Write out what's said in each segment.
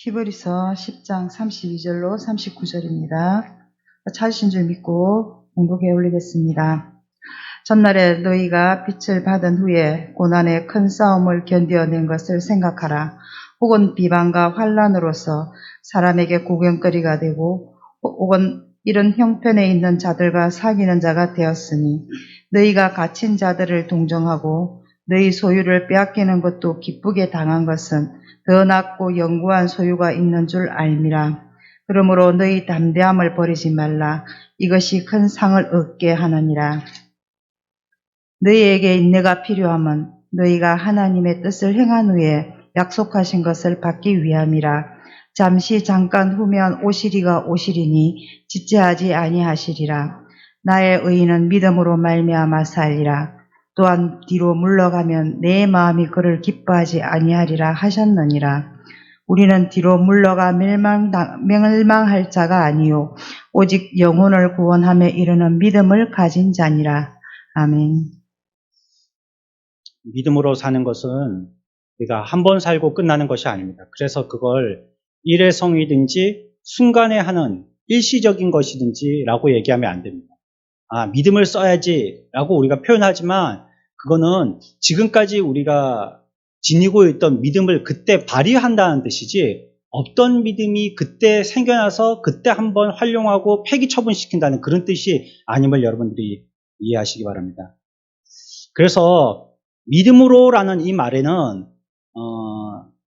히브리서 10장 32절로 39절입니다. 찾으신 줄 믿고 공독해 올리겠습니다. 전날에 너희가 빛을 받은 후에 고난의 큰 싸움을 견뎌낸 것을 생각하라. 혹은 비방과 환난으로서 사람에게 구경거리가 되고 혹은 이런 형편에 있는 자들과 사귀는 자가 되었으니 너희가 갇힌 자들을 동정하고 너희 소유를 빼앗기는 것도 기쁘게 당한 것은 더 낫고 영구한 소유가 있는 줄 알미라. 그러므로 너희 담대함을 버리지 말라. 이것이 큰 상을 얻게 하느니라. 너희에게 인내가 필요함은 너희가 하나님의 뜻을 행한 후에 약속하신 것을 받기 위함이라. 잠시 잠깐 후면 오시리가 오시리니 지체하지 아니하시리라. 나의 의인은 믿음으로 말미암아 살리라. 또한 뒤로 물러가면 내 마음이 그를 기뻐하지 아니하리라 하셨느니라. 우리는 뒤로 물러가 멸망할 자가 아니요 오직 영혼을 구원하며 이르는 믿음을 가진 자니라. 아멘. 믿음으로 사는 것은 우리가 한 번 살고 끝나는 것이 아닙니다. 그래서 그걸 일회성이든지 순간에 하는 일시적인 것이든지 라고 얘기하면 안 됩니다. 믿음을 써야지 라고 우리가 표현하지만 그거는 지금까지 우리가 지니고 있던 믿음을 그때 발휘한다는 뜻이지 없던 믿음이 그때 생겨나서 그때 한번 활용하고 폐기 처분시킨다는 그런 뜻이 아님을 여러분들이 이해하시기 바랍니다. 그래서 믿음으로라는 이 말에는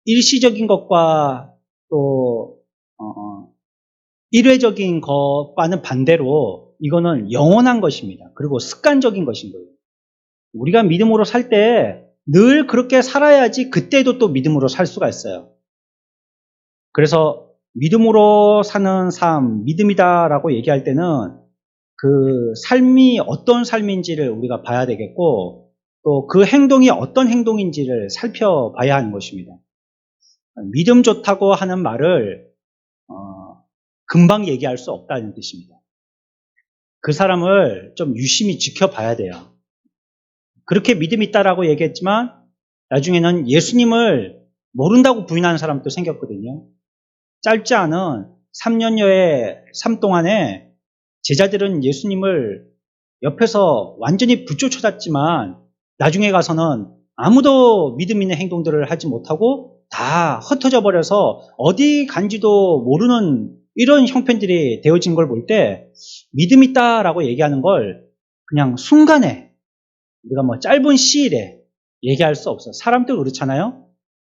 일시적인 것과 또 일회적인 것과는 반대로 이거는 영원한 것입니다. 그리고 습관적인 것인 거예요. 우리가 믿음으로 살 때 늘 그렇게 살아야지 그때도 또 믿음으로 살 수가 있어요. 그래서 믿음으로 사는 삶, 믿음이다라고 얘기할 때는 그 삶이 어떤 삶인지를 우리가 봐야 되겠고 또 그 행동이 어떤 행동인지를 살펴봐야 하는 것입니다. 믿음 좋다고 하는 말을 금방 얘기할 수 없다는 뜻입니다. 그 사람을 좀 유심히 지켜봐야 돼요. 그렇게 믿음 있다라고 얘기했지만 나중에는 예수님을 모른다고 부인하는 사람도 생겼거든요. 짧지 않은 3년여의 삶 동안에 제자들은 예수님을 옆에서 완전히 부쫓아갔지만 나중에 가서는 아무도 믿음 있는 행동들을 하지 못하고 다 흩어져 버려서 어디 간지도 모르는 이런 형편들이 되어진 걸 볼 때 믿음 있다라고 얘기하는 걸 그냥 순간에 우리가 짧은 시일에 얘기할 수 없어요. 사람도 그렇잖아요.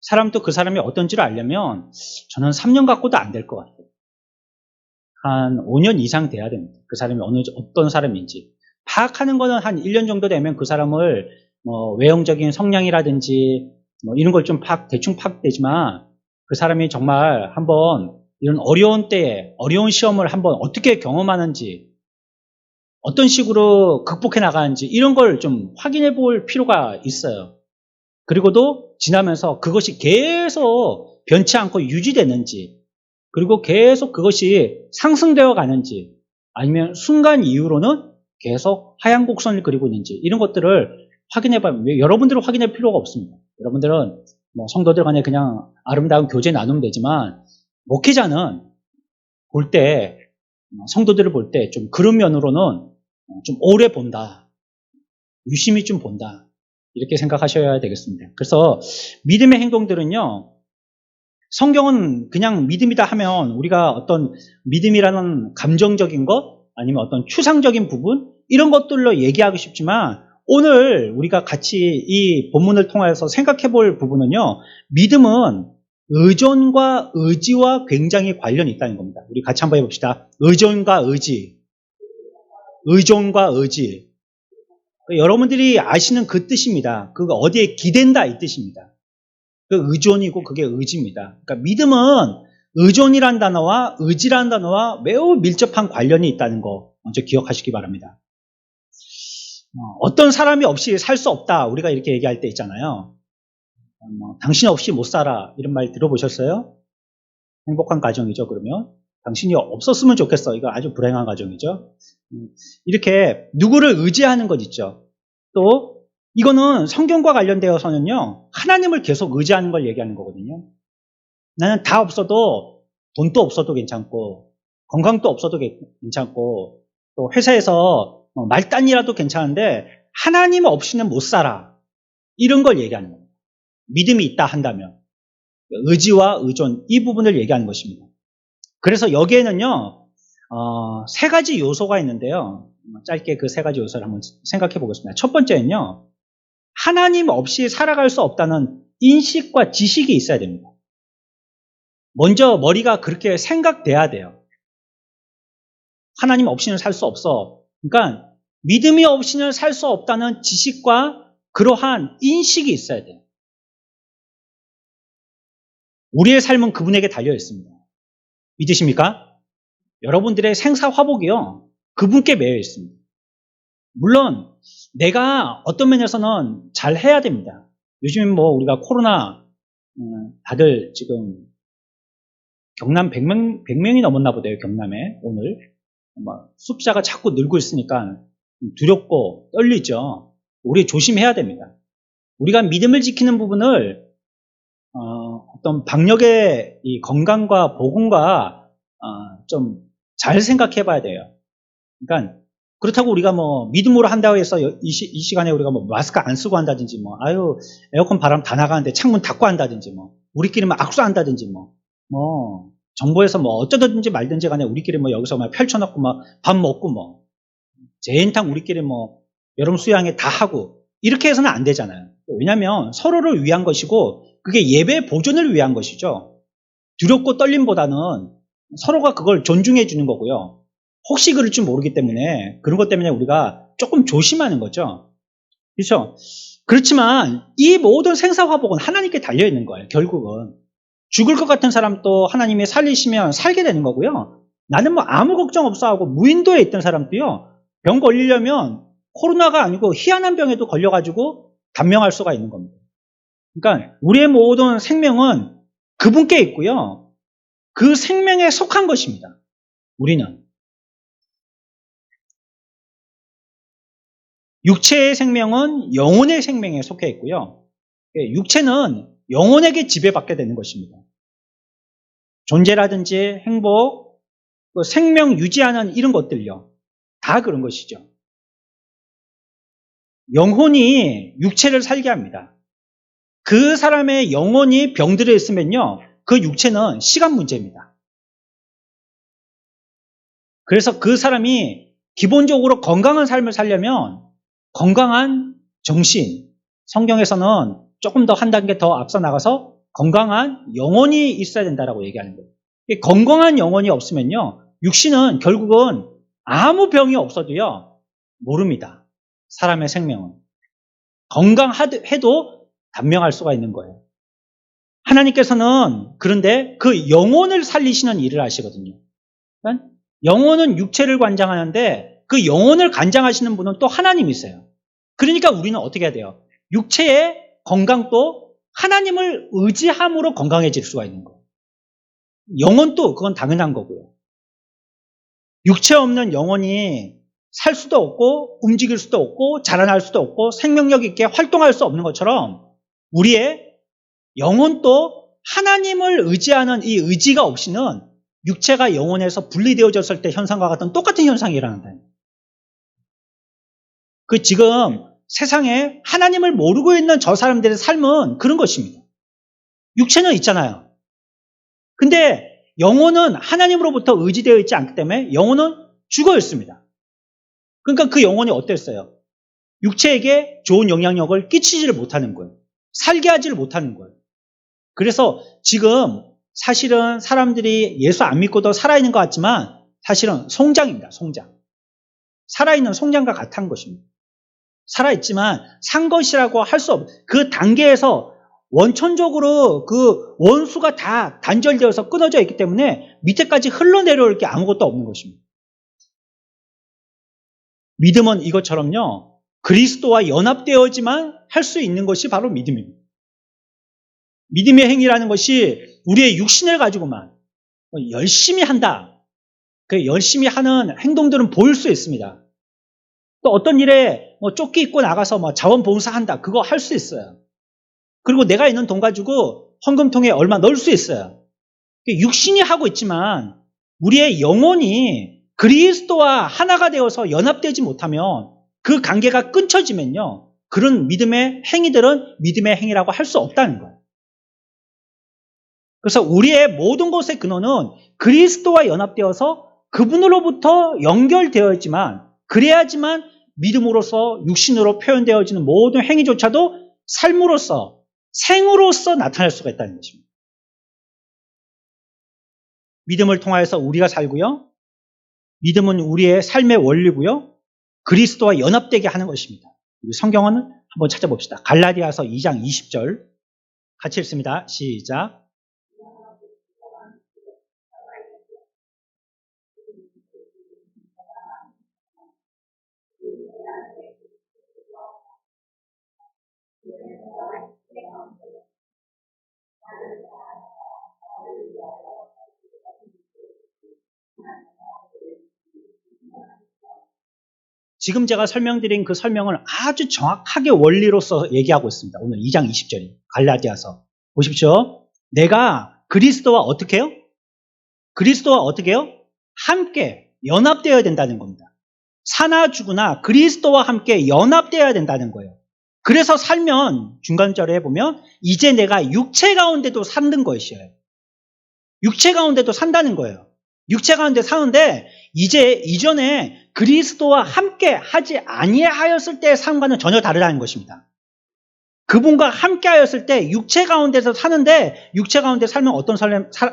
사람도 그 사람이 어떤지를 알려면 저는 3년 갖고도 안 될 것 같아요. 한 5년 이상 돼야 됩니다. 그 사람이 어떤 사람인지. 파악하는 거는 한 1년 정도 되면 그 사람을 외형적인 성향이라든지 이런 걸 좀 대충 파악되지만 그 사람이 정말 한번 이런 어려운 때에 어려운 시험을 한번 어떻게 경험하는지 어떤 식으로 극복해 나가는지 이런 걸 좀 확인해 볼 필요가 있어요. 그리고도 지나면서 그것이 계속 변치 않고 유지되는지 그리고 계속 그것이 상승되어 가는지 아니면 순간 이후로는 계속 하얀 곡선을 그리고 있는지 이런 것들을 확인해 봐요. 여러분들은 확인할 필요가 없습니다. 여러분들은 성도들 간에 그냥 아름다운 교제 나누면 되지만 목회자는 볼 때 성도들을 볼 때 좀 그런 면으로는 좀 오래 본다. 유심히 좀 본다. 이렇게 생각하셔야 되겠습니다. 그래서 믿음의 행동들은요. 성경은 그냥 믿음이다 하면 우리가 어떤 믿음이라는 감정적인 것 아니면 어떤 추상적인 부분 이런 것들로 얘기하고 싶지만 오늘 우리가 같이 이 본문을 통해서 생각해 볼 부분은요. 믿음은 의존과 의지와 굉장히 관련이 있다는 겁니다. 우리 같이 한번 해봅시다. 의존과 의지. 의존과 의지. 여러분들이 아시는 그 뜻입니다. 그거 어디에 기댄다 이 뜻입니다. 그 의존이고 그게 의지입니다. 그러니까 믿음은 의존이란 단어와 의지란 단어와 매우 밀접한 관련이 있다는 거 먼저 기억하시기 바랍니다. 어떤 사람이 없이 살 수 없다. 우리가 이렇게 얘기할 때 있잖아요. 당신 없이 못 살아. 이런 말 들어보셨어요? 행복한 가정이죠, 그러면. 당신이 없었으면 좋겠어. 이거 아주 불행한 가정이죠. 이렇게 누구를 의지하는 것 있죠. 또 이거는 성경과 관련되어서는요. 하나님을 계속 의지하는 걸 얘기하는 거거든요. 나는 다 없어도 돈도 없어도 괜찮고 건강도 없어도 괜찮고 또 회사에서 말단이라도 괜찮은데 하나님 없이는 못 살아. 이런 걸 얘기하는 겁니다. 믿음이 있다 한다면 의지와 의존 이 부분을 얘기하는 것입니다. 그래서 여기에는요 3가지 요소가 있는데요. 짧게 그 3가지 요소를 한번 생각해 보겠습니다. 첫 번째는요. 하나님 없이 살아갈 수 없다는 인식과 지식이 있어야 됩니다. 먼저 머리가 그렇게 생각돼야 돼요. 하나님 없이는 살 수 없어. 그러니까 믿음이 없이는 살 수 없다는 지식과 그러한 인식이 있어야 돼요. 우리의 삶은 그분에게 달려 있습니다. 믿으십니까? 여러분들의 생사 화복이요. 그분께 매여 있습니다. 물론 내가 어떤 면에서는 잘 해야 됩니다. 요즘 우리가 코로나 다들 지금 경남 100명이 넘었나 보대요. 경남에 오늘 숫자가 자꾸 늘고 있으니까 두렵고 떨리죠. 우리 조심해야 됩니다. 우리가 믿음을 지키는 부분을 어떤 방역의 이 건강과 복음과 좀 잘 생각해 봐야 돼요. 그러니까 그렇다고 우리가 믿음으로 한다고 해서 이 시간에 우리가 마스크 안 쓰고 한다든지 에어컨 바람 다 나가는데 창문 닫고 한다든지 우리끼리 악수한다든지 정부에서 어쩌든지 말든지 간에 우리끼리 여기서 펼쳐놓고 밥 먹고 제인탕 우리끼리 여름 수양회 다 하고 이렇게 해서는 안 되잖아요. 왜냐하면 서로를 위한 것이고 그게 예배 보존을 위한 것이죠. 두렵고 떨림보다는 서로가 그걸 존중해 주는 거고요. 혹시 그럴 줄 모르기 때문에 그런 것 때문에 우리가 조금 조심하는 거죠. 그렇죠? 그렇지만 이 모든 생사화복은 하나님께 달려 있는 거예요. 결국은 죽을 것 같은 사람도 하나님이 살리시면 살게 되는 거고요. 나는 아무 걱정 없어 하고 무인도에 있던 사람도요. 병 걸리려면 코로나가 아니고 희한한 병에도 걸려가지고 단명할 수가 있는 겁니다. 그러니까 우리의 모든 생명은 그분께 있고요. 그 생명에 속한 것입니다. 우리는. 육체의 생명은 영혼의 생명에 속해 있고요. 육체는 영혼에게 지배받게 되는 것입니다. 존재라든지 행복, 생명 유지하는 이런 것들요. 다 그런 것이죠. 영혼이 육체를 살게 합니다. 그 사람의 영혼이 병들어 있으면요. 그 육체는 시간 문제입니다. 그래서 그 사람이 기본적으로 건강한 삶을 살려면 건강한 정신, 성경에서는 조금 더 한 단계 더 앞서 나가서 건강한 영혼이 있어야 된다라고 얘기하는 거예요. 건강한 영혼이 없으면요. 육신은 결국은 아무 병이 없어도요. 모릅니다. 사람의 생명은. 건강해도 단명할 수가 있는 거예요. 하나님께서는 그런데 그 영혼을 살리시는 일을 하시거든요. 그러니까 영혼은 육체를 관장하는데 그 영혼을 관장하시는 분은 또 하나님이세요. 그러니까 우리는 어떻게 해야 돼요? 육체의 건강도 하나님을 의지함으로 건강해질 수가 있는 거예요. 영혼도 그건 당연한 거고요. 육체 없는 영혼이 살 수도 없고 움직일 수도 없고 자라날 수도 없고 생명력 있게 활동할 수 없는 것처럼 우리의 영혼도 하나님을 의지하는 이 의지가 없이는 육체가 영혼에서 분리되어졌을 때 현상과 같은 똑같은 현상이 일어난다. 지금 세상에 하나님을 모르고 있는 저 사람들의 삶은 그런 것입니다. 육체는 있잖아요. 근데 영혼은 하나님으로부터 의지되어 있지 않기 때문에 영혼은 죽어 있습니다. 그러니까 그 영혼이 어땠어요? 육체에게 좋은 영향력을 끼치지를 못하는 거예요. 살게 하지를 못하는 거예요. 그래서 지금 사실은 사람들이 예수 안 믿고도 살아있는 것 같지만 사실은 송장입니다. 송장. 살아있는 송장과 같은 것입니다. 살아있지만 산 것이라고 할 수 없는 그 단계에서 원천적으로 그 원수가 다 단절되어서 끊어져 있기 때문에 밑에까지 흘러내려올 게 아무것도 없는 것입니다. 믿음은 이것처럼요. 그리스도와 연합되어야지만 할 수 있는 것이 바로 믿음입니다. 믿음의 행위라는 것이 우리의 육신을 가지고만 열심히 한다. 그 열심히 하는 행동들은 보일 수 있습니다. 또 어떤 일에 조끼 입고 나가서 자원봉사한다. 그거 할 수 있어요. 그리고 내가 있는 돈 가지고 헌금통에 얼마 넣을 수 있어요. 육신이 하고 있지만 우리의 영혼이 그리스도와 하나가 되어서 연합되지 못하면 그 관계가 끊쳐지면요. 그런 믿음의 행위들은 믿음의 행위라고 할 수 없다는 거예요. 그래서 우리의 모든 것의 근원은 그리스도와 연합되어서 그분으로부터 연결되어야지만 그래야지만 믿음으로서 육신으로 표현되어지는 모든 행위조차도 삶으로서 생으로서 나타날 수가 있다는 것입니다. 믿음을 통하여서 우리가 살고요. 믿음은 우리의 삶의 원리고요. 그리스도와 연합되게 하는 것입니다. 우리 성경은 한번 찾아봅시다. 갈라디아서 2장 20절 같이 읽습니다. 시작. 지금 제가 설명드린 그 설명을 아주 정확하게 원리로서 얘기하고 있습니다. 오늘 2장 20절이 갈라디아서 보십시오. 내가 그리스도와 어떻게 해요? 그리스도와 어떻게 해요? 함께 연합되어야 된다는 겁니다. 사나 죽으나 그리스도와 함께 연합되어야 된다는 거예요. 그래서 살면 중간절에 보면 이제 내가 육체 가운데도 사는 것이에요. 육체 가운데도 산다는 거예요. 육체 가운데 사는데 이제 이전에 그리스도와 함께 하지 아니하였을 때의 삶과는 전혀 다르다는 것입니다. 그분과 함께 하였을 때 육체 가운데서 사는데 육체 가운데 살면 어떤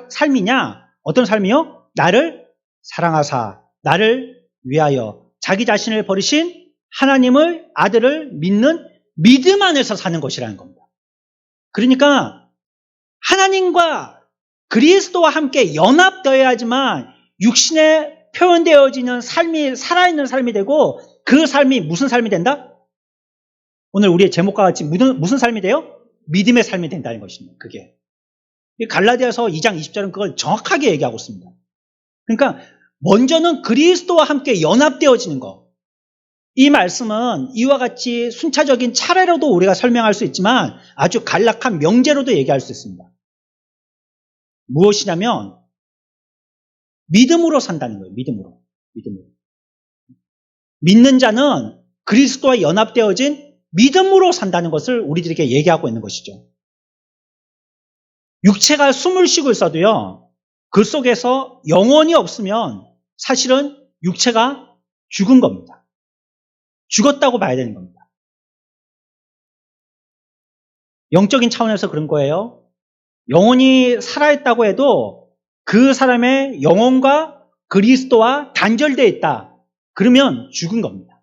삶이냐? 어떤 삶이요? 나를 사랑하사 나를 위하여 자기 자신을 버리신 하나님을 아들을 믿는 믿음 안에서 사는 것이라는 겁니다. 그러니까 하나님과 그리스도와 함께 연합되어야지만 육신에 표현되어지는 삶이 살아있는 삶이 되고 그 삶이 무슨 삶이 된다? 오늘 우리의 제목과 같이 무슨 삶이 돼요? 믿음의 삶이 된다는 것입니다. 그게. 갈라디아서 2장 20절은 그걸 정확하게 얘기하고 있습니다. 그러니까 먼저는 그리스도와 함께 연합되어지는 것. 이 말씀은 이와 같이 순차적인 차례로도 우리가 설명할 수 있지만 아주 간략한 명제로도 얘기할 수 있습니다. 무엇이냐면 믿음으로 산다는 거예요. 믿음으로. 믿는 자는 그리스도와 연합되어진 믿음으로 산다는 것을 우리들에게 얘기하고 있는 것이죠. 육체가 숨을 쉬고 있어도요. 그 속에서 영혼이 없으면 사실은 육체가 죽은 겁니다. 죽었다고 봐야 되는 겁니다. 영적인 차원에서 그런 거예요. 영혼이 살아있다고 해도 그 사람의 영혼과 그리스도와 단절되어 있다. 그러면 죽은 겁니다.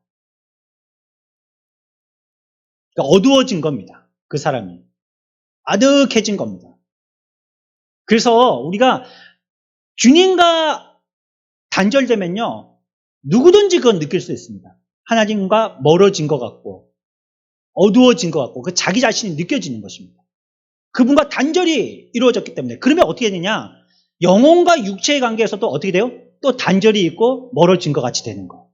그러니까 어두워진 겁니다. 그 사람이. 아득해진 겁니다. 그래서 우리가 주님과 단절되면요. 누구든지 그건 느낄 수 있습니다. 하나님과 멀어진 것 같고 어두워진 것 같고 그 자기 자신이 느껴지는 것입니다. 그분과 단절이 이루어졌기 때문에 그러면 어떻게 되냐? 영혼과 육체의 관계에서도 어떻게 돼요? 또 단절이 있고 멀어진 것 같이 되는 거예요.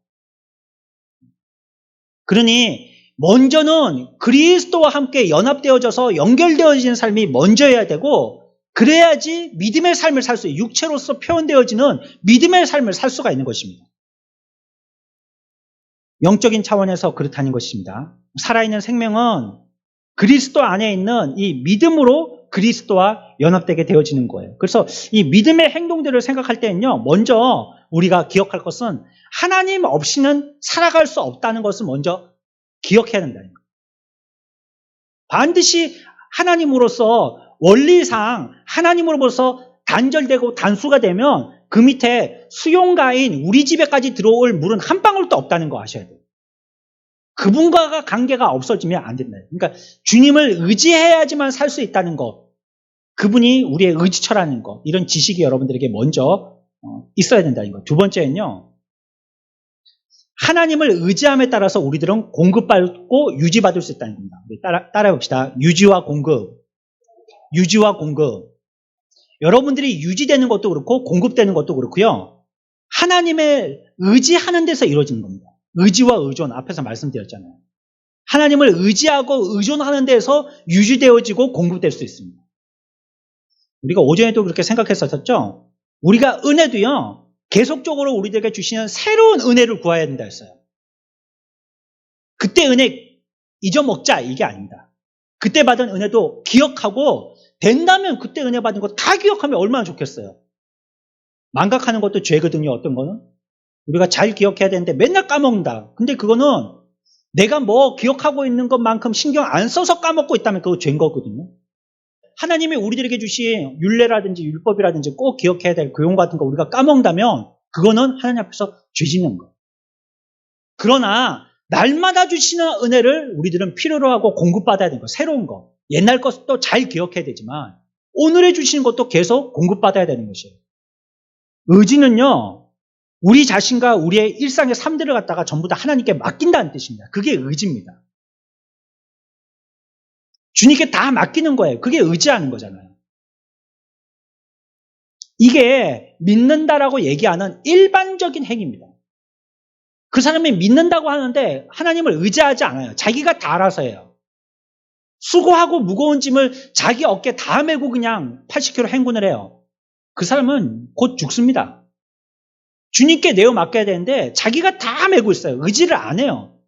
그러니 먼저는 그리스도와 함께 연합되어져서 연결되어지는 삶이 먼저여야 되고 그래야지 믿음의 삶을 살 수 있어요. 육체로서 표현되어지는 믿음의 삶을 살 수가 있는 것입니다. 영적인 차원에서 그렇다는 것입니다. 살아있는 생명은 그리스도 안에 있는 이 믿음으로 그리스도와 연합되게 되어지는 거예요. 그래서 이 믿음의 행동들을 생각할 때는요, 먼저 우리가 기억할 것은 하나님 없이는 살아갈 수 없다는 것을 먼저 기억해야 된다는 거예요. 반드시 하나님으로서 원리상 하나님으로부터 단절되고 단수가 되면 그 밑에 수용가인 우리 집에까지 들어올 물은 한 방울도 없다는 거 아셔야 돼요. 그분과 관계가 없어지면 안 된다. 그러니까 주님을 의지해야지만 살 수 있다는 것, 그분이 우리의 의지처라는 것, 이런 지식이 여러분들에게 먼저 있어야 된다는 것. 두 번째는요, 하나님을 의지함에 따라서 우리들은 공급받고 유지받을 수 있다는 겁니다. 따라해봅시다. 유지와 공급. 여러분들이 유지되는 것도 그렇고 공급되는 것도 그렇고요. 하나님의 의지하는 데서 이루어지는 겁니다. 의지와 의존, 앞에서 말씀드렸잖아요. 하나님을 의지하고 의존하는 데서 유지되어지고 공급될 수 있습니다. 우리가 오전에도 그렇게 생각했었죠? 우리가 은혜도요, 계속적으로 우리들에게 주시는 새로운 은혜를 구해야 된다 했어요. 그때 은혜 잊어먹자, 이게 아닙니다. 그때 받은 은혜도 기억하고, 된다면 그때 은혜 받은 거 다 기억하면 얼마나 좋겠어요. 망각하는 것도 죄거든요, 어떤 거는. 우리가 잘 기억해야 되는데 맨날 까먹는다. 근데 그거는 내가 뭐 기억하고 있는 것만큼 신경 안 써서 까먹고 있다면 그거 죄인 거거든요. 하나님이 우리들에게 주신 율례라든지 율법이라든지 꼭 기억해야 될 교훈 같은 거 우리가 까먹는다면 그거는 하나님 앞에서 죄 짓는 거예요. 그러나 날마다 주시는 은혜를 우리들은 필요로 하고 공급받아야 되는 거, 새로운 거. 옛날 것도 잘 기억해야 되지만 오늘에 주시는 것도 계속 공급받아야 되는 것이에요. 의지는요, 우리 자신과 우리의 일상의 삶들을 갖다가 전부 다 하나님께 맡긴다는 뜻입니다. 그게 의지입니다. 주님께 다 맡기는 거예요. 그게 의지하는 거잖아요. 이게 믿는다라고 얘기하는 일반적인 행위입니다. 그 사람이 믿는다고 하는데 하나님을 의지하지 않아요. 자기가 다 알아서 해요. 수고하고 무거운 짐을 자기 어깨에 다 메고 그냥 80km 행군을 해요. 그 사람은 곧 죽습니다. 주님께 내어 맡겨야 되는데 자기가 다 메고 있어요. 의지를 안 해요.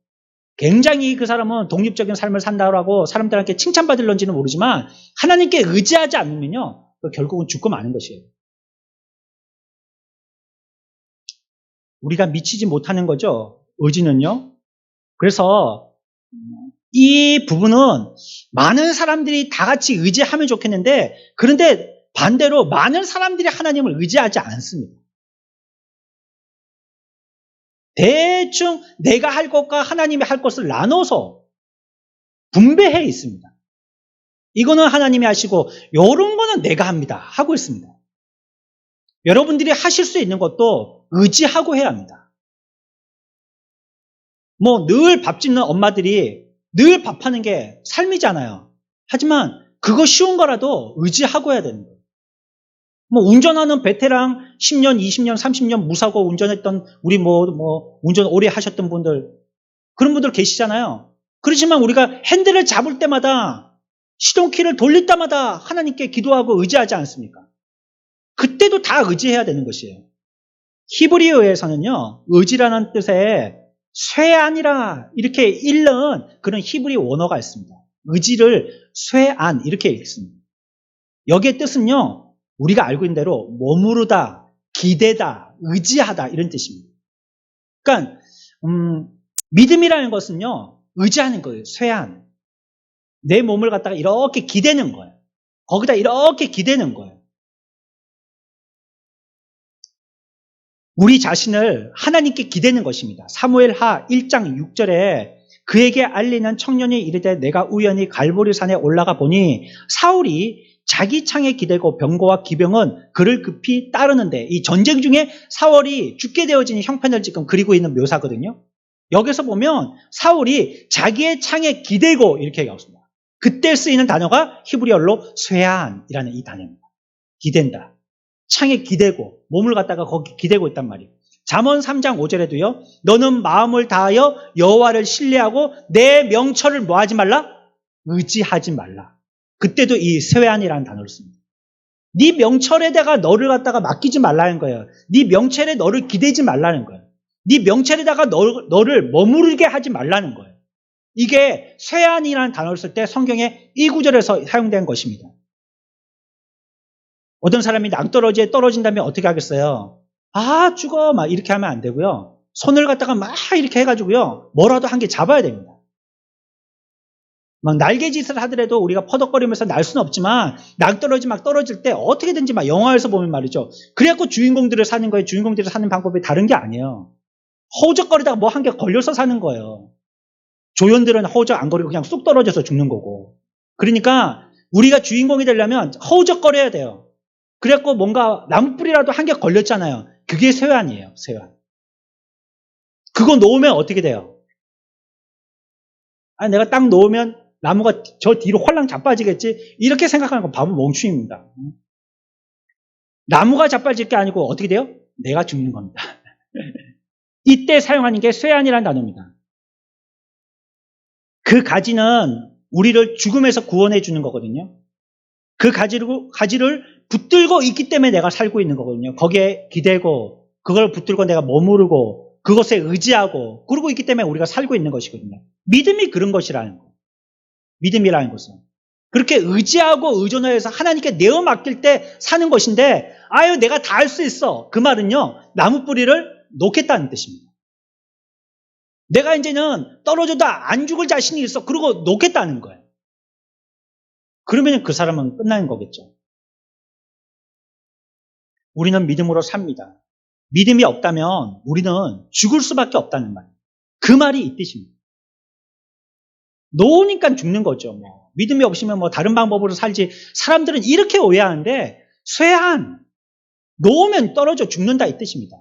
굉장히 그 사람은 독립적인 삶을 산다고 사람들한테 칭찬받을런지는 모르지만 하나님께 의지하지 않으면요, 결국은 죽고 마는 것이에요. 우리가 미치지 못하는 거죠, 의지는요. 그래서 이 부분은 많은 사람들이 다 같이 의지하면 좋겠는데, 그런데 반대로 많은 사람들이 하나님을 의지하지 않습니다. 대충 내가 할 것과 하나님이 할 것을 나눠서 분배해 있습니다. 이거는 하나님이 하시고 이런 거는 내가 합니다 하고 있습니다. 여러분들이 하실 수 있는 것도 의지하고 해야 합니다. 뭐 늘 밥 짓는 엄마들이 늘 밥하는 게 삶이잖아요. 하지만 그거 쉬운 거라도 의지하고 해야 되는 거예요. 뭐 운전하는 베테랑 10년, 20년, 30년 무사고 운전했던 우리 운전 오래 하셨던 분들, 그런 분들 계시잖아요. 그렇지만 우리가 핸들을 잡을 때마다, 시동키를 돌릴 때마다 하나님께 기도하고 의지하지 않습니까? 그때도 다 의지해야 되는 것이에요. 히브리어에서는요, 의지라는 뜻의 쇠안이라 이렇게 읽는 그런 히브리 원어가 있습니다. 의지를 쇠안 이렇게 읽습니다. 여기의 뜻은요, 우리가 알고 있는 대로 머무르다, 기대다, 의지하다 이런 뜻입니다. 그러니까 믿음이라는 것은요, 의지하는 거예요. 쇠안. 내 몸을 갖다가 이렇게 기대는 거예요. 거기다 이렇게 기대는 거예요. 우리 자신을 하나님께 기대는 것입니다. 사무엘하 1장 6절에 그에게 알리는 청년이 이르되 내가 우연히 갈보리산에 올라가 보니 사울이 자기 창에 기대고 병거와 기병은 그를 급히 따르는데, 이 전쟁 중에 사울이 죽게 되어지는 형편을 지금 그리고 있는 묘사거든요. 여기서 보면 사울이 자기의 창에 기대고 이렇게 얘기하습니다. 그때 쓰이는 단어가 히브리어로 쇠안이라는 이 단어입니다. 기댄다. 창에 기대고 몸을 갖다가 거기 기대고 있단 말이에요. 잠언 3장 5절에도요. 너는 마음을 다하여 여호와를 신뢰하고 내 명철을 뭐하지 말라? 의지하지 말라. 그때도 이 쇠안이라는 단어를 씁니다. 네 명철에다가 너를 갖다가 맡기지 말라는 거예요. 네 명철에 너를 기대지 말라는 거예요. 네 명철에다가 너를 머무르게 하지 말라는 거예요. 이게 쇠안이라는 단어를 쓸 때 성경에 이 구절에서 사용된 것입니다. 어떤 사람이 낭떠러지에 떨어진다면 어떻게 하겠어요? 아, 죽어. 막 이렇게 하면 안 되고요. 손을 갖다가 막 이렇게 해가지고요. 뭐라도 한 개 잡아야 됩니다. 막 날개짓을 하더라도 우리가 퍼덕거리면서 날 수는 없지만 낭떠러지 막 떨어질 때 어떻게든지 막 영화에서 보면 말이죠. 그래갖고 주인공들을 사는 거예요. 주인공들을 사는 방법이 다른 게 아니에요. 허우적거리다가 뭐 한 개 걸려서 사는 거예요. 조연들은 허우적 안 거리고 그냥 쑥 떨어져서 죽는 거고. 그러니까 우리가 주인공이 되려면 허우적거려야 돼요. 그래갖고 뭔가 나무뿌리라도 한 개 걸렸잖아요. 그게 쇠안이에요. 쇠안. 그거 놓으면 어떻게 돼요? 아니, 내가 딱 놓으면 나무가 저 뒤로 홀랑 자빠지겠지? 이렇게 생각하는 건 바보 멍충입니다. 나무가 자빠질 게 아니고 어떻게 돼요? 내가 죽는 겁니다. 이때 사용하는 게 쇠안이라는 단어입니다. 그 가지는 우리를 죽음에서 구원해 주는 거거든요. 그 가지를 붙들고 있기 때문에 내가 살고 있는 거거든요. 거기에 기대고 그걸 붙들고 내가 머무르고 그것에 의지하고 그러고 있기 때문에 우리가 살고 있는 것이거든요. 믿음이 그런 것이라는 거. 믿음이라는 것은 그렇게 의지하고 의존해서 하나님께 내어 맡길 때 사는 것인데 아유 내가 다 할 수 있어. 그 말은요. 나무 뿌리를 놓겠다는 뜻입니다. 내가 이제는 떨어져도 안 죽을 자신이 있어. 그러고 놓겠다는 거예요. 그러면 그 사람은 끝나는 거겠죠. 우리는 믿음으로 삽니다. 믿음이 없다면 우리는 죽을 수밖에 없다는 말. 그 말이 이 뜻입니다. 놓으니까 죽는 거죠. 뭐. 믿음이 없으면 뭐 다른 방법으로 살지. 사람들은 이렇게 오해하는데 쇠한 놓으면 떨어져 죽는다 이 뜻입니다.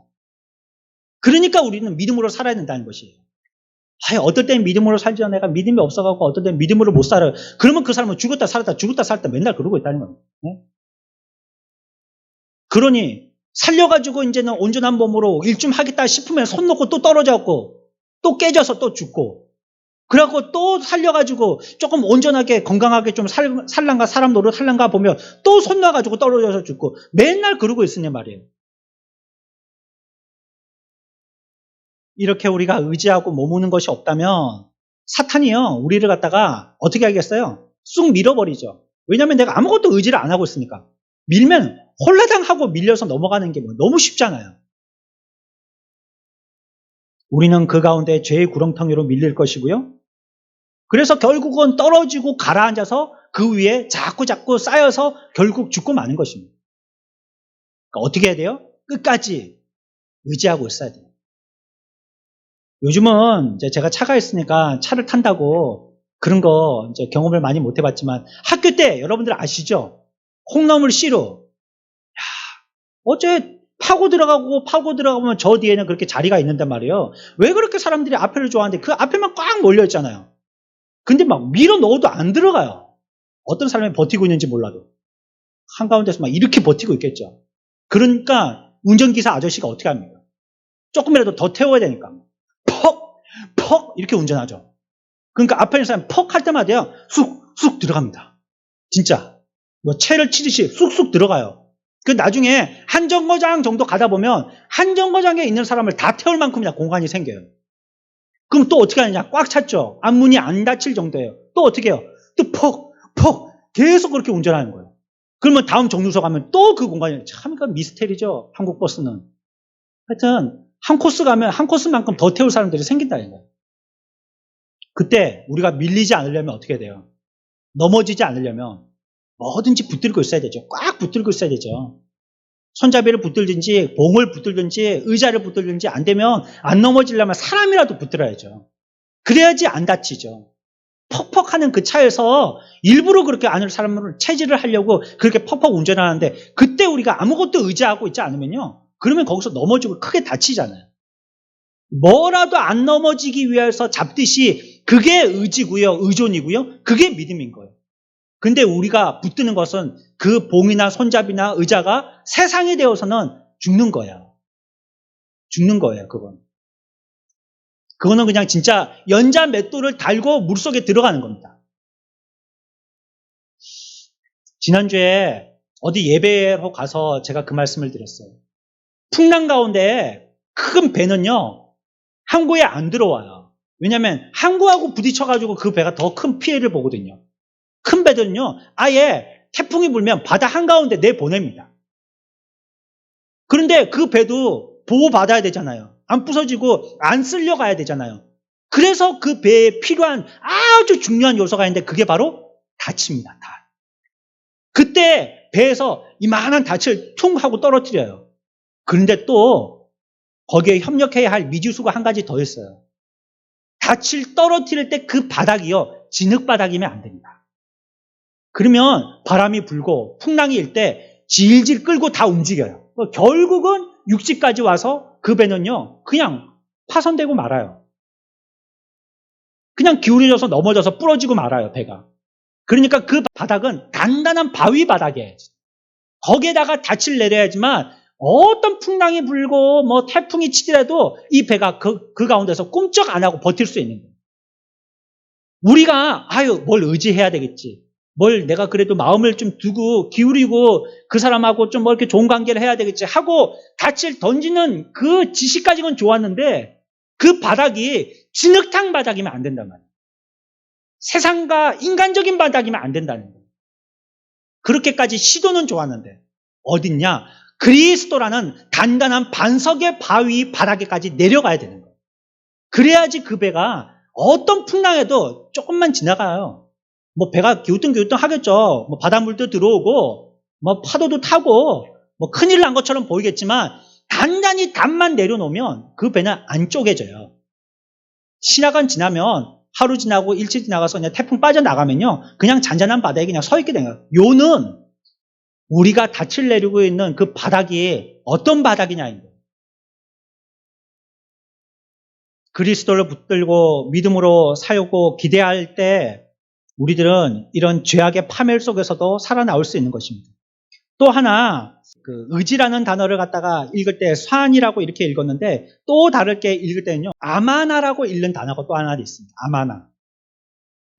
그러니까 우리는 믿음으로 살아야 된다는 것이에요. 어떨 땐 믿음으로 살지 내가 믿음이 없어갖고 어떨 땐 믿음으로 못 살아요. 그러면 그 사람은 죽었다 살았다 맨날 그러고 있다는 거예요. 네? 그러니 살려가지고 이제는 온전한 몸으로 일좀 하겠다 싶으면 손 놓고 또 떨어졌고 또 깨져서 또 죽고 그래갖고 또 살려가지고 조금 온전하게 건강하게 좀 살란가 사람 노릇 살란가 보면 또 손 놔가지고 떨어져서 죽고 맨날 그러고 있으냐 말이에요. 이렇게 우리가 의지하고 머무는 것이 없다면 사탄이요 우리를 갖다가 어떻게 하겠어요? 쑥 밀어버리죠. 왜냐하면 내가 아무것도 의지를 안 하고 있으니까. 밀면 홀라당하고 밀려서 넘어가는 게 뭐 너무 쉽잖아요. 우리는 그 가운데 죄의 구렁텅이로 밀릴 것이고요. 그래서 결국은 떨어지고 가라앉아서 그 위에 자꾸 쌓여서 결국 죽고 마는 것입니다. 그러니까 어떻게 해야 돼요? 끝까지 의지하고 있어야 돼요. 요즘은 이제 제가 차가 있으니까 차를 탄다고 그런 거 이제 경험을 많이 못 해봤지만 학교 때 여러분들 아시죠? 콩나물 씨로. 어째 파고 들어가면 저 뒤에는 그렇게 자리가 있는단 말이에요. 왜 그렇게 사람들이 앞에를 좋아하는데 그 앞에만 꽉 몰려있잖아요. 근데 막 밀어 넣어도 안 들어가요. 어떤 사람이 버티고 있는지 몰라도. 한가운데서 막 이렇게 버티고 있겠죠. 그러니까 운전기사 아저씨가 어떻게 합니까? 조금이라도 더 태워야 되니까. 퍽 이렇게 운전하죠. 그러니까 앞에 있는 사람이 퍽 할 때마다요. 쑥 들어갑니다. 진짜 뭐 채를 치듯이 쑥 들어가요. 그 나중에 한 정거장 정도 가다 보면 한 정거장에 있는 사람을 다 태울 만큼이나 공간이 생겨요. 그럼 또 어떻게 하느냐? 꽉 찼죠. 앞문이 안 닫힐 정도예요. 또 어떻게 해요? 또 퍽 계속 그렇게 운전하는 거예요. 그러면 다음 정류소 가면 또 그 공간이 참 그 미스테리죠. 한국 버스는. 하여튼 한 코스 가면 한 코스만큼 더 태울 사람들이 생긴다는 거예요. 그때 우리가 밀리지 않으려면 어떻게 돼요? 넘어지지 않으려면 뭐든지 붙들고 있어야 되죠. 꽉 붙들고 있어야 되죠. 손잡이를 붙들든지 봉을 붙들든지 의자를 붙들든지 안 되면 안 넘어지려면 사람이라도 붙들어야죠. 그래야지 안 다치죠. 퍽퍽하는 그 차에서 일부러 그렇게 안을 사람을 체질을 하려고 그렇게 퍽퍽 운전하는데 그때 우리가 아무것도 의지하고 있지 않으면요. 그러면 거기서 넘어지고 크게 다치잖아요. 뭐라도 안 넘어지기 위해서 잡듯이 그게 의지고요. 의존이고요. 그게 믿음인 거예요. 근데 우리가 붙드는 것은 그 봉이나 손잡이나 의자가 세상이 되어서는 죽는 거예요. 죽는 거예요, 그건. 그거는 그냥 진짜 연자 맷돌을 달고 물속에 들어가는 겁니다. 지난주에 어디 예배로 가서 제가 그 말씀을 드렸어요. 풍랑 가운데 큰 배는요, 항구에 안 들어와요. 왜냐하면 항구하고 부딪혀가지고 그 배가 더 큰 피해를 보거든요. 큰 배들은요, 아예 태풍이 불면 바다 한가운데 내보냅니다. 그런데 그 배도 보호받아야 되잖아요. 안 부서지고 안 쓸려가야 되잖아요. 그래서 그 배에 필요한 아주 중요한 요소가 있는데 그게 바로 닻입니다. 닻. 그때 배에서 이만한 닻을 퉁 하고 떨어뜨려요. 그런데 또 거기에 협력해야 할 미지수가 한 가지 더 있어요. 닻을 떨어뜨릴 때 그 바닥이요, 진흙바닥이면 안 됩니다. 그러면 바람이 불고 풍랑이 일 때 질질 끌고 다 움직여요. 결국은 육지까지 와서 그 배는요, 그냥 파손되고 말아요. 그냥 기울여져서 넘어져서 부러지고 말아요, 배가. 그러니까 그 바닥은 단단한 바위 바닥이에요. 거기에다가 닻을 내려야지만 어떤 풍랑이 불고 뭐 태풍이 치더라도 이 배가 그 가운데서 꿈쩍 안 하고 버틸 수 있는 거예요. 우리가 뭘 의지해야 되겠지. 뭘 내가 그래도 마음을 좀 두고 기울이고 그 사람하고 좀 뭐 이렇게 좋은 관계를 해야 되겠지 하고 닻을 던지는 그 지식까지는 좋았는데 그 바닥이 진흙탕 바닥이면 안 된단 말이에요. 세상과 인간적인 바닥이면 안 된다는 거예요. 그렇게까지 시도는 좋았는데 어딨냐? 그리스도라는 단단한 반석의 바위 바닥에까지 내려가야 되는 거예요. 그래야지 그 배가 어떤 풍랑에도 조금만 지나가요. 뭐 배가 기우뚱기우뚱 하겠죠. 뭐 바닷물도 들어오고 뭐 파도도 타고 뭐 큰일 난 것처럼 보이겠지만 단단히 담만 내려놓으면 그 배는 안 쪼개져요. 신화간 지나면 하루 지나고 일주일 지나가서 그냥 태풍 빠져나가면요. 그냥 잔잔한 바다에 그냥 서 있게 돼요. 요는 우리가 닻을 내리고 있는 그 바닥이 어떤 바닥이냐인 거예요. 그리스도를 붙들고 믿음으로 살고 기대할 때 우리들은 이런 죄악의 파멸 속에서도 살아나올 수 있는 것입니다. 또 하나 그 의지라는 단어를 갖다가 읽을 때 산이라고 이렇게 읽었는데 또 다르게 읽을 때는요 아마나라고 읽는 단어가 또 하나 있습니다. 아마나.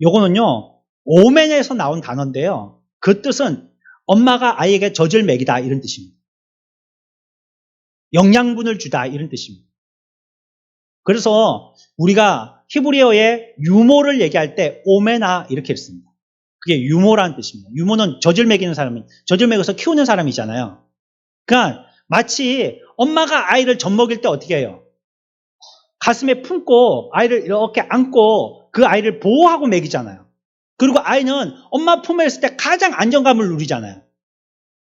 요거는요 오멘에서 나온 단어인데요. 그 뜻은 엄마가 아이에게 젖을 먹이다 이런 뜻입니다. 영양분을 주다 이런 뜻입니다. 그래서 우리가 히브리어의 유모를 얘기할 때 오메나 이렇게 했습니다. 그게 유모라는 뜻입니다. 유모는 젖을 먹이는 사람이, 젖을 먹여서 키우는 사람이잖아요. 그러니까 마치 엄마가 아이를 젖 먹일 때 어떻게 해요? 가슴에 품고 아이를 이렇게 안고 그 아이를 보호하고 먹이잖아요. 그리고 아이는 엄마 품에 있을 때 가장 안정감을 누리잖아요.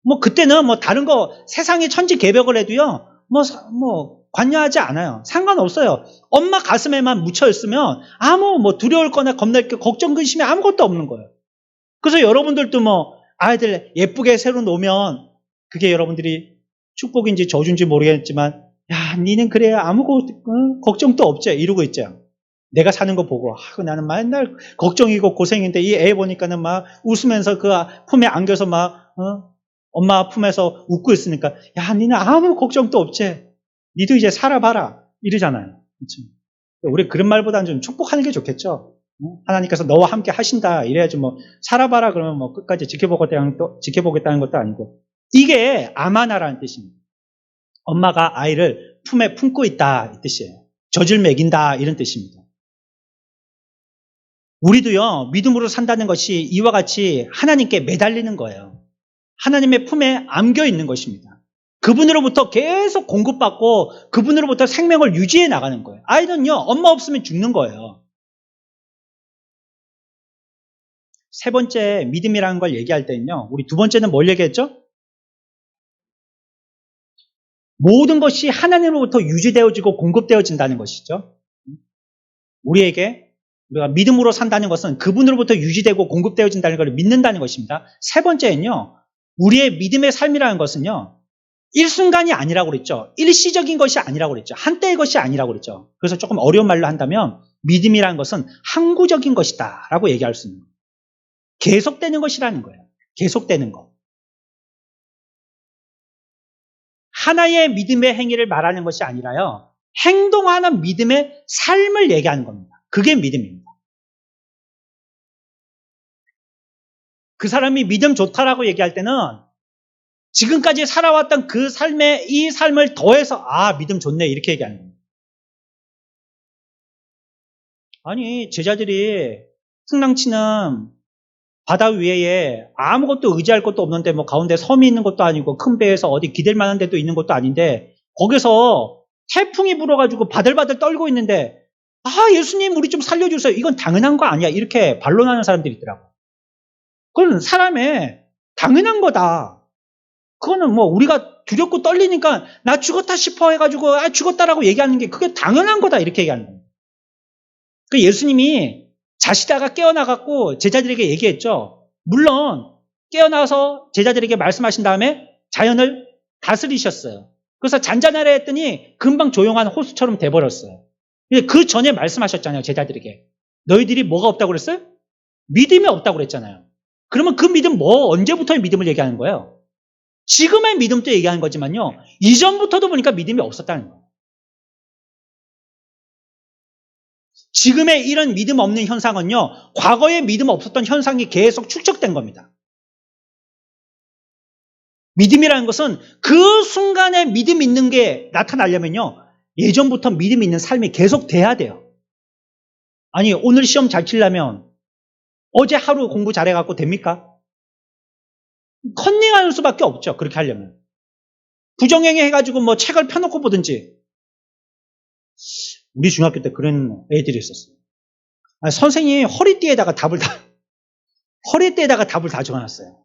뭐 그때는 뭐 다른 거 세상에 천지개벽을 해도요 뭐 관여하지 않아요. 상관없어요. 엄마 가슴에만 묻혀 있으면 아무 뭐 두려울 거나 겁날 게 걱정 근심이 아무것도 없는 거예요. 그래서 여러분들도 뭐 아이들 예쁘게 새로 놓으면 그게 여러분들이 축복인지 저주인지 모르겠지만 야 니는 그래 아무것도 걱정도 없지 이러고 있죠. 내가 사는 거 보고 나는 맨날 걱정이고 고생인데 이 애 보니까는 막 웃으면서 그 품에 안겨서 막 엄마 품에서 웃고 있으니까 야 니는 아무 걱정도 없지 니도 이제 살아봐라 이러잖아요. 그렇죠? 우리 그런 말보다는 좀 축복하는 게 좋겠죠. 하나님께서 너와 함께 하신다 이래야지 뭐 살아봐라 그러면 뭐 끝까지 지켜보겠다는 것도 아니고 이게 아마나라는 뜻입니다. 엄마가 아이를 품에 품고 있다 이 뜻이에요. 젖을 먹인다 이런 뜻입니다. 우리도요 믿음으로 산다는 것이 이와 같이 하나님께 매달리는 거예요. 하나님의 품에 안겨 있는 것입니다. 그분으로부터 계속 공급받고 그분으로부터 생명을 유지해 나가는 거예요. 아이는요 엄마 없으면 죽는 거예요. 세 번째 믿음이라는 걸 얘기할 때는요 우리 두 번째는 뭘 얘기했죠? 모든 것이 하나님으로부터 유지되어지고 공급되어진다는 것이죠. 우리에게 우리가 믿음으로 산다는 것은 그분으로부터 유지되고 공급되어진다는 걸 믿는다는 것입니다. 세 번째는요 우리의 믿음의 삶이라는 것은요 일순간이 아니라고 그랬죠. 일시적인 것이 아니라고 그랬죠. 한때의 것이 아니라고 그랬죠. 그래서 조금 어려운 말로 한다면 믿음이라는 것은 항구적인 것이다 라고 얘기할 수 있는 거예요. 계속되는 것이라는 거예요. 계속되는 것. 하나의 믿음의 행위를 말하는 것이 아니라요. 행동하는 믿음의 삶을 얘기하는 겁니다. 그게 믿음입니다. 그 사람이 믿음 좋다라고 얘기할 때는 지금까지 살아왔던 그 삶에 이 삶을 더해서 믿음 좋네 이렇게 얘기하는 겁니다. 아니 제자들이 풍랑치는 바다 위에 아무것도 의지할 것도 없는데 뭐 가운데 섬이 있는 것도 아니고 큰 배에서 어디 기댈 만한 데도 있는 것도 아닌데 거기서 태풍이 불어가지고 바들바들 떨고 있는데 예수님 우리 좀 살려주세요. 이건 당연한 거 아니야. 이렇게 반론하는 사람들이 있더라고. 그건 사람의 당연한 거다. 그거는 뭐 우리가 두렵고 떨리니까 나 죽었다 싶어 해가지고 죽었다라고 얘기하는 게 그게 당연한 거다 이렇게 얘기하는 거예요. 그 예수님이 자시다가 깨어나갖고 제자들에게 얘기했죠. 물론 깨어나서 제자들에게 말씀하신 다음에 자연을 다스리셨어요. 그래서 잔잔하라 했더니 금방 조용한 호수처럼 돼버렸어요. 그 전에 말씀하셨잖아요. 제자들에게. 너희들이 뭐가 없다고 그랬어요? 믿음이 없다고 그랬잖아요. 그러면 그 믿음 언제부터의 믿음을 얘기하는 거예요? 지금의 믿음도 얘기하는 거지만요. 이전부터도 보니까 믿음이 없었다는 거예요. 지금의 이런 믿음 없는 현상은요, 과거에 믿음 없었던 현상이 계속 축적된 겁니다. 믿음이라는 것은 그 순간에 믿음 있는 게 나타나려면요, 예전부터 믿음 있는 삶이 계속 돼야 돼요. 아니, 오늘 시험 잘 치려면 어제 하루 공부 잘해갖고 됩니까? 컨닝하는 수밖에 없죠. 그렇게 하려면. 부정행위 해가지고 뭐 책을 펴놓고 보든지. 우리 중학교 때 그런 애들이 있었어요. 아니, 선생님이 허리띠에다가 답을 다 적어놨어요.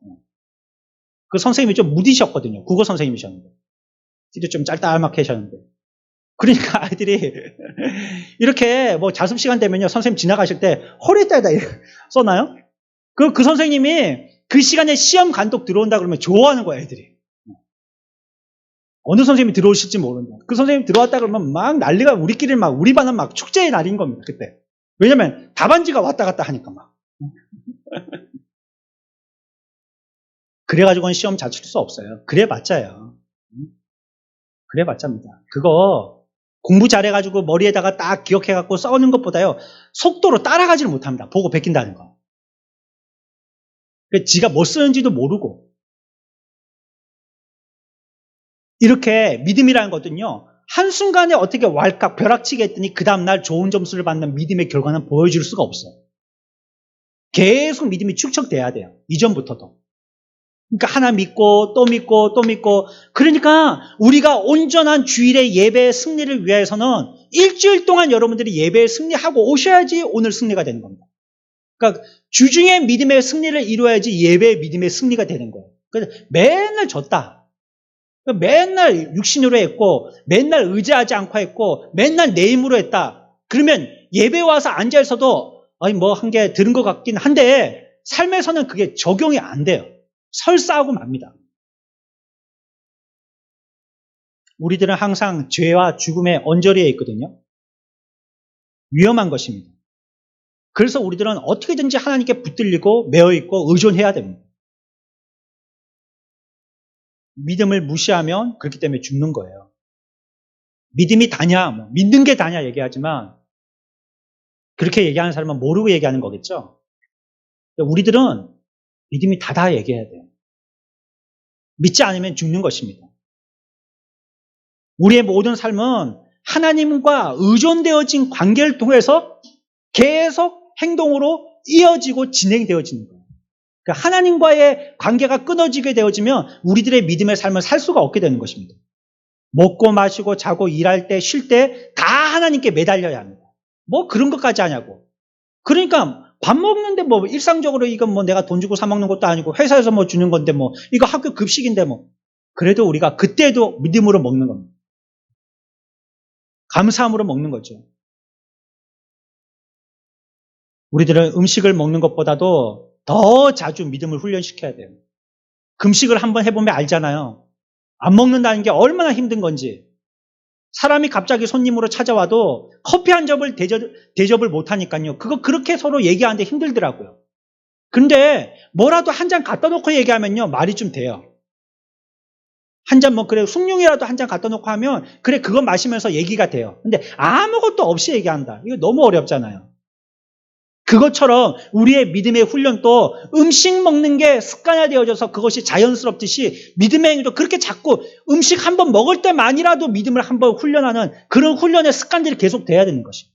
그 선생님이 좀 무디셨거든요. 국어 선생님이셨는데. 뒤도 좀 짤짤하게 하셨는데. 그러니까 아이들이 이렇게 뭐 자습 시간 되면요, 선생님 지나가실 때 허리띠에다 써놔요. 그 선생님이 그 시간에 시험 간독 들어온다 그러면 좋아하는 거야, 애들이. 어느 선생님이 들어오실지 모른다. 그 선생님이 들어왔다 그러면 막 난리가, 우리 반은 막 축제의 날인 겁니다, 그때. 왜냐면 답안지가 왔다 갔다 하니까 막. 그래가지고는 시험 잘 칠 수 없어요. 그래봤자요. 그래봤자입니다. 그거 공부 잘해가지고 머리에다가 딱 기억해갖고 써는 것보다요, 속도로 따라가지를 못합니다. 보고 베낀다는 거. 지가 뭐 쓰는지도 모르고. 이렇게 믿음이라는 것은요, 한순간에 어떻게 왈칵 벼락치게 했더니 그 다음날 좋은 점수를 받는 믿음의 결과는 보여줄 수가 없어요. 계속 믿음이 축적돼야 돼요. 이전부터도. 그러니까 하나 믿고 또 믿고 또 믿고. 그러니까 우리가 온전한 주일의 예배의 승리를 위해서는 일주일 동안 여러분들이 예배에 승리하고 오셔야지 오늘 승리가 되는 겁니다. 그러니까 주중에 믿음의 승리를 이루어야지 예배의 믿음의 승리가 되는 거예요. 그래서 맨날 졌다. 맨날 육신으로 했고, 맨날 의지하지 않고 했고, 맨날 내 힘으로 했다. 그러면 예배 와서 앉아있어도 아니 뭐 한 게 들은 것 같긴 한데 삶에서는 그게 적용이 안 돼요. 설사하고 맙니다. 우리들은 항상 죄와 죽음의 언저리에 있거든요. 위험한 것입니다. 그래서 우리들은 어떻게든지 하나님께 붙들리고 매어있고 의존해야 됩니다. 믿음을 무시하면 그렇기 때문에 죽는 거예요. 믿음이 다냐, 뭐 믿는 게 다냐 얘기하지만 그렇게 얘기하는 사람은 모르고 얘기하는 거겠죠. 우리들은 믿음이 다다 얘기해야 돼요. 믿지 않으면 죽는 것입니다. 우리의 모든 삶은 하나님과 의존되어진 관계를 통해서 계속 행동으로 이어지고 진행되어지는 거예요. 그러니까 하나님과의 관계가 끊어지게 되어지면 우리들의 믿음의 삶을 살 수가 없게 되는 것입니다. 먹고 마시고 자고 일할 때 쉴 때 다 하나님께 매달려야 합니다. 뭐 그런 것까지 하냐고. 그러니까 밥 먹는데 뭐 일상적으로 이건 뭐 내가 돈 주고 사 먹는 것도 아니고 회사에서 뭐 주는 건데 뭐 이거 학교 급식인데 뭐. 그래도 우리가 그때도 믿음으로 먹는 겁니다. 감사함으로 먹는 거죠. 우리들은 음식을 먹는 것보다도 더 자주 믿음을 훈련시켜야 돼요. 금식을 한번 해보면 알잖아요. 안 먹는다는 게 얼마나 힘든 건지. 사람이 갑자기 손님으로 찾아와도 커피 한 접을 대접을 못하니까요. 그거 그렇게 서로 얘기하는데 힘들더라고요. 근데 뭐라도 한 잔 갖다 놓고 얘기하면요. 말이 좀 돼요. 한 잔 뭐 그래 숭늉이라도 한 잔 갖다 놓고 하면 그래 그거 마시면서 얘기가 돼요. 근데 아무것도 없이 얘기한다. 이거 너무 어렵잖아요. 그것처럼 우리의 믿음의 훈련도 음식 먹는 게 습관화되어져서 그것이 자연스럽듯이 믿음의 행위도 그렇게 자꾸 음식 한번 먹을 때만이라도 믿음을 한번 훈련하는 그런 훈련의 습관들이 계속 돼야 되는 것입니다.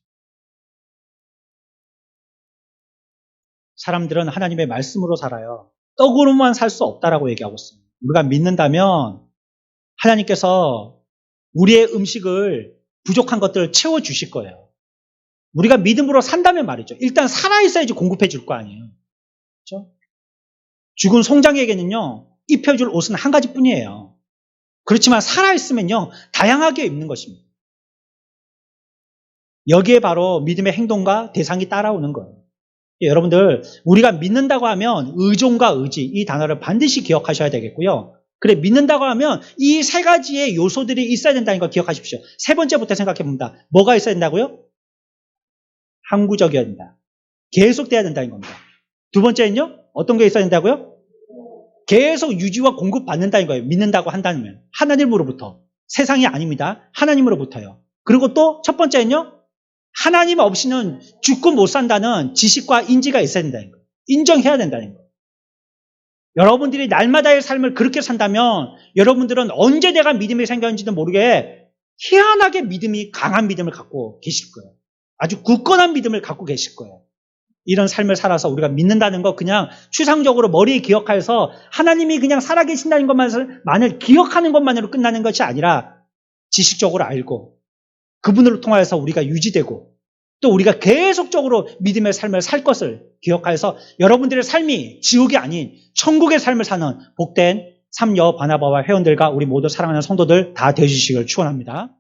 사람들은 하나님의 말씀으로 살아요. 떡으로만 살 수 없다라고 얘기하고 있어요. 우리가 믿는다면 하나님께서 우리의 음식을 부족한 것들을 채워주실 거예요. 우리가 믿음으로 산다면 말이죠. 일단 살아있어야지 공급해 줄 거 아니에요. 그렇죠? 죽은 송장에게는요, 입혀줄 옷은 한 가지뿐이에요. 그렇지만 살아있으면요, 다양하게 입는 것입니다. 여기에 바로 믿음의 행동과 대상이 따라오는 거예요. 여러분들, 우리가 믿는다고 하면 의존과 의지, 이 단어를 반드시 기억하셔야 되겠고요. 그래, 믿는다고 하면 이 세 가지의 요소들이 있어야 된다는 걸 기억하십시오. 세 번째부터 생각해 봅니다. 뭐가 있어야 된다고요? 항구적이어야 된다. 계속돼야 된다는 겁니다. 두 번째는요? 어떤 게 있어야 된다고요? 계속 유지와 공급받는다는 거예요. 믿는다고 한다면. 하나님으로부터. 세상이 아닙니다. 하나님으로부터요. 그리고 또 첫 번째는요? 하나님 없이는 죽고 못 산다는 지식과 인지가 있어야 된다는 거예요. 인정해야 된다는 거예요. 여러분들이 날마다의 삶을 그렇게 산다면 여러분들은 언제 내가 믿음이 생겼는지도 모르게 희한하게 믿음이 강한 믿음을 갖고 계실 거예요. 아주 굳건한 믿음을 갖고 계실 거예요. 이런 삶을 살아서 우리가 믿는다는 거 그냥 추상적으로 머리에 기억해서 하나님이 그냥 살아계신다는 것만을 기억하는 것만으로 끝나는 것이 아니라 지식적으로 알고 그분을 통하여서 우리가 유지되고 또 우리가 계속적으로 믿음의 삶을 살 것을 기억하여서 여러분들의 삶이 지옥이 아닌 천국의 삶을 사는 복된 삼여 바나바와 회원들과 우리 모두 사랑하는 성도들 다 되어주시길 축원합니다.